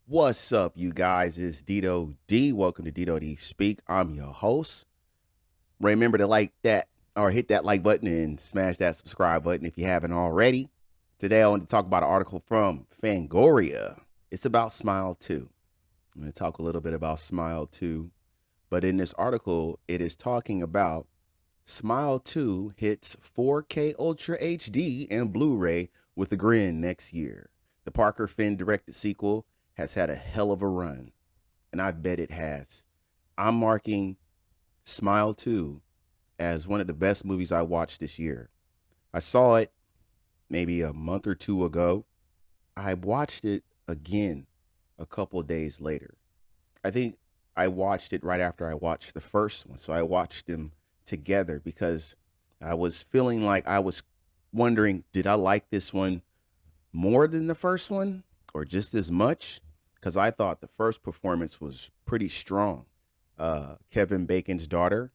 What's up, you guys? It's Didodi. Welcome to Didodi Speak. I'm your host. Remember to like that or hit that like button and smash that subscribe button if you haven't already. Today, I want to talk about an article from Fangoria. It's about Smile 2. I'm going to talk a little bit about Smile 2, but in this article, it is talking about Smile 2 hits 4K Ultra HD and Blu-ray with a grin next year. The Parker Finn directed sequel has had a hell of a run, and I bet it has. I'm marking Smile 2 as one of the best movies I watched this year. I saw it maybe a month or two ago. I watched it again a couple days later. I think I watched it right after I watched the first one. So I watched them together because I was feeling like I was wondering, did I like this one more than the first one or just as much? Because I thought the first performance was pretty strong. Kevin Bacon's daughter.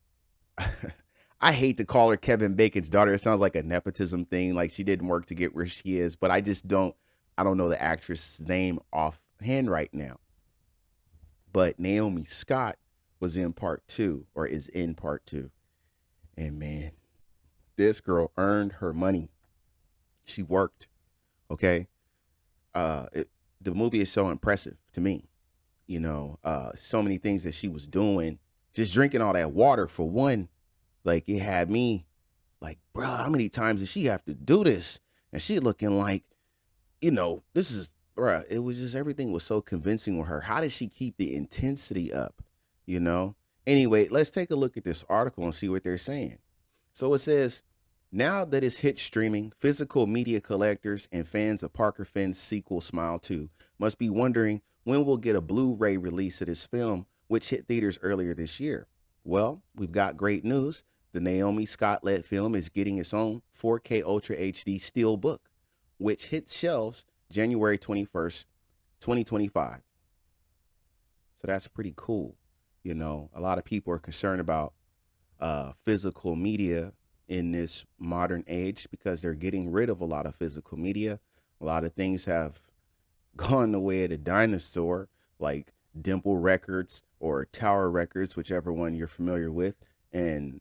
I hate to call her Kevin Bacon's daughter. It sounds like a nepotism thing, like she didn't work to get where she is. But I don't know the actress' name offhand right now. But Naomi Scott was in part two, or is in part two. And man, this girl earned her money. She worked. Okay. The movie is so impressive to me. So many things that she was doing, just drinking all that water for one, like it had me like, bro, how many times did she have to do this? And she looking like, this is, bro, it was just everything was so convincing with her. How did she keep the intensity up? You know? Anyway, let's take a look at this article and see what they're saying. So it says, now that it's hit streaming, physical media collectors and fans of Parker Finn's sequel Smile 2 must be wondering when we'll get a Blu-ray release of this film, which hit theaters earlier this year. Well, we've got great news. The Naomi Scott-led film is getting its own 4K Ultra HD Steelbook, which hits shelves January 21st, 2025. So that's pretty cool. A lot of people are concerned about physical media in this modern age because they're getting rid of a lot of physical media. A lot of things have gone the way of the dinosaur, like Dimple Records or Tower Records, whichever one you're familiar with, and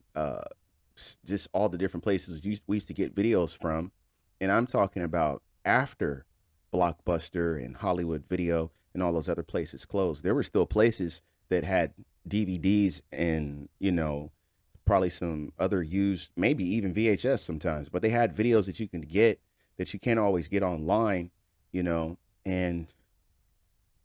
just all the different places we used to get videos from. And I'm talking about after Blockbuster and Hollywood Video and all those other places closed. There were still places that had DVDs and, probably some other used, maybe even VHS sometimes, but they had videos that you can get that you can't always get online, and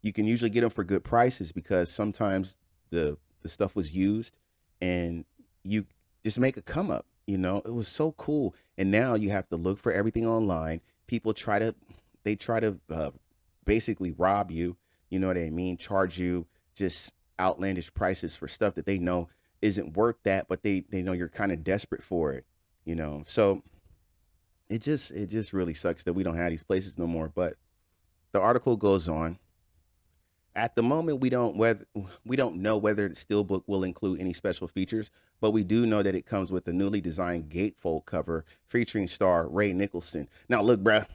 you can usually get them for good prices because sometimes the stuff was used and you just make a come up, it was so cool. And now you have to look for everything online. People they try to basically rob you, you know what I mean? Charge you just outlandish prices for stuff that they know isn't worth that, but they know you're kind of desperate for it, So it just really sucks that we don't have these places no more. But the article goes on. At the moment, we don't know whether the Steelbook will include any special features, but we do know that it comes with a newly designed gatefold cover featuring star Ray Nicholson. Now, look, bruh,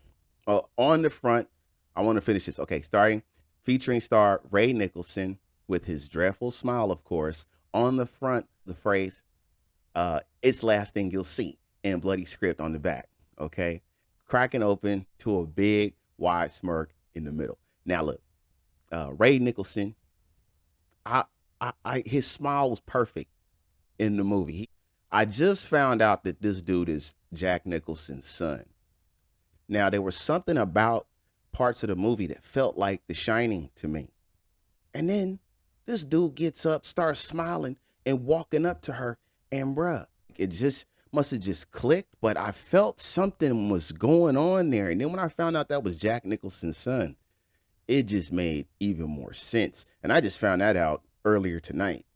on the front, I want to finish this. Okay, starting featuring star Ray Nicholson with his dreadful smile, of course. On the front, the phrase, "It's last thing you'll see," in bloody script on the back. Okay, cracking open to a big wide smirk in the middle. Now, look. Ray Nicholson, his smile was perfect in the movie. I just found out that this dude is Jack Nicholson's son. Now, there was something about parts of the movie that felt like The Shining to me. And then this dude gets up, starts smiling and walking up to her, and bruh, it just must have just clicked, but I felt something was going on there. And then when I found out that was Jack Nicholson's son, it just made even more sense. And I just found that out earlier tonight.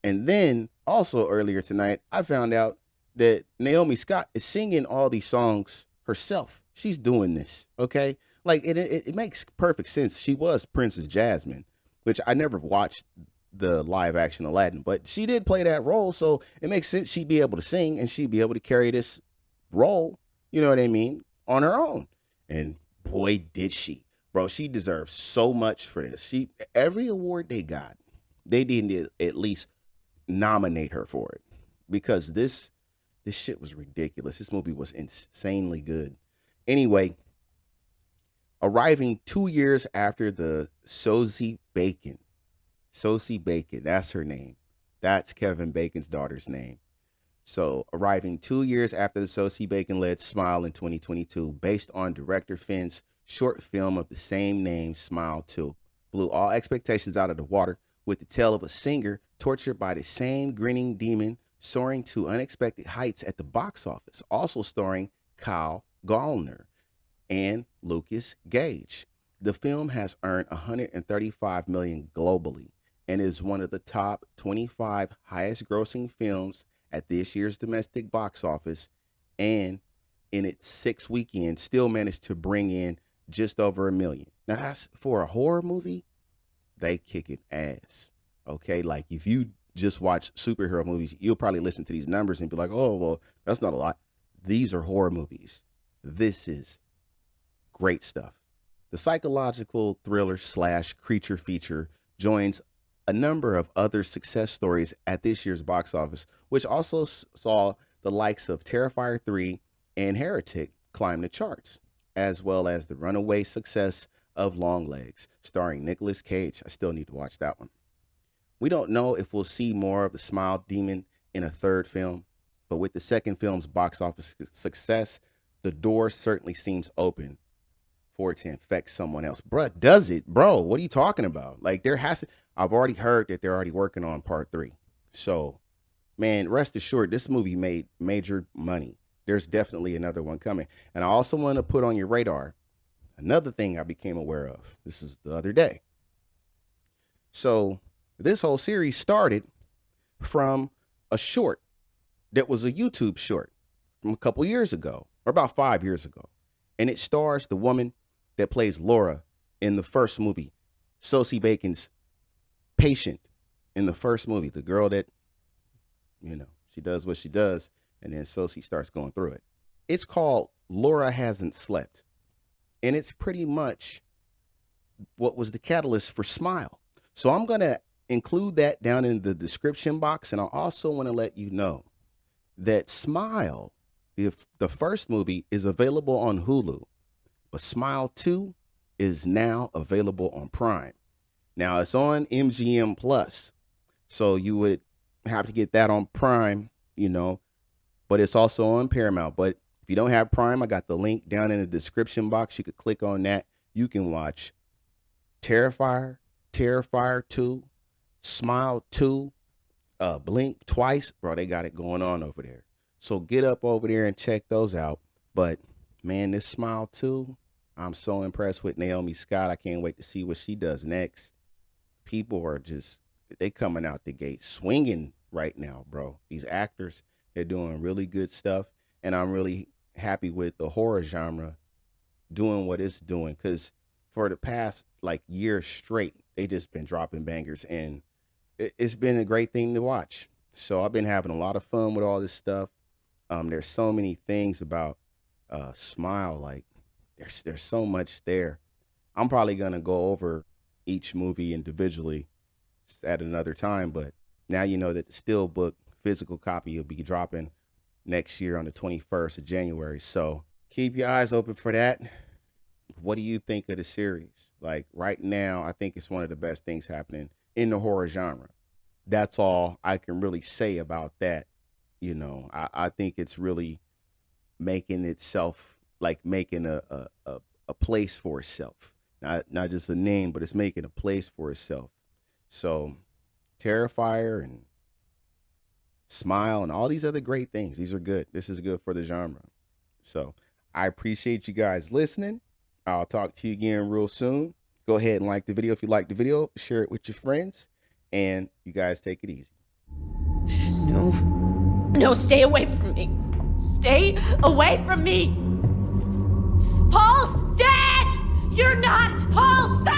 And then also earlier tonight, I found out that Naomi Scott is singing all these songs herself. She's doing this, okay? Like it makes perfect sense. She was Princess Jasmine, which I never watched the live action Aladdin, but she did play that role. So it makes sense she'd be able to sing and she'd be able to carry this role, you know what I mean, on her own. And boy, did she. Bro, she deserves so much for this. Every award they got, they didn't at least nominate her for it, because this shit was ridiculous. This movie was insanely good. Anyway, arriving 2 years after the Sosie Bacon, that's her name. That's Kevin Bacon's daughter's name. So, arriving 2 years after the Sosie Bacon-led Smile in 2022, based on director Finn's short film of the same name, Smile 2, blew all expectations out of the water with the tale of a singer tortured by the same grinning demon soaring to unexpected heights at the box office, also starring Kyle Gallner and Lucas Gage. The film has earned $135 million globally and is one of the top 25 highest grossing films at this year's domestic box office, and in its 6 weekends still managed to bring in just over $1 million. Now that's, for a horror movie, they kick it ass. Okay, like if you just watch superhero movies, you'll probably listen to these numbers and be like, oh, well, that's not a lot. These are horror movies. This is great stuff. The psychological thriller / creature feature joins a number of other success stories at this year's box office, which also saw the likes of Terrifier 3 and Heretic climb the charts, as well as the runaway success of Longlegs, starring Nicolas Cage. I still need to watch that one. We don't know if we'll see more of the Smile Demon in a third film, but with the second film's box office success, the door certainly seems open for it to infect someone else. Bruh, does it? Bro, what are you talking about? Like, I've already heard that they're already working on part 3. So, man, rest assured, this movie made major money. There's definitely another one coming. And I also want to put on your radar another thing I became aware of. This is the other day. So, this whole series started from a short that was a YouTube short from a couple years ago, or about 5 years ago. And it stars the woman that plays Laura in the first movie, Sosie Bacon's patient in the first movie, the girl that, she does what she does, and then Sosie starts going through it. It's called Laura Hasn't Slept, and it's pretty much what was the catalyst for Smile. So I'm going to include that down in the description box, and I also want to let you know that Smile, the first movie, is available on Hulu, but Smile 2 is now available on Prime. Now, it's on MGM Plus, so you would have to get that on Prime, but it's also on Paramount. But if you don't have Prime, I got the link down in the description box. You could click on that. You can watch Terrifier 2, Smile 2, Blink Twice. Bro, they got it going on over there. So get up over there and check those out. But, man, this Smile 2, I'm so impressed with Naomi Scott. I can't wait to see what she does next. People are they coming out the gate swinging right now, bro. These actors, they're doing really good stuff. And I'm really happy with the horror genre doing what it's doing. Because for the past, year straight, they just been dropping bangers. And it's been a great thing to watch. So I've been having a lot of fun with all this stuff. There's so many things about Smile. There's so much there. I'm probably going to go over each movie individually at another time, but now you know that the Steelbook physical copy will be dropping next year on the 21st of January. So keep your eyes open for that. What do you think of the series? Right now, I think it's one of the best things happening in the horror genre. That's all I can really say about that. I think it's really making itself, making a place for itself. Not just a name, but it's making a place for itself. So Terrifier and Smile and all these other great things, these are good. This is good for the genre. So I appreciate you guys listening. I'll talk to you again real soon. Go ahead and like the video if you like the video. Share it with your friends. And you guys take it easy. No, stay away from me. Stay away from me. Paul's dead! You're not! Paul, stop!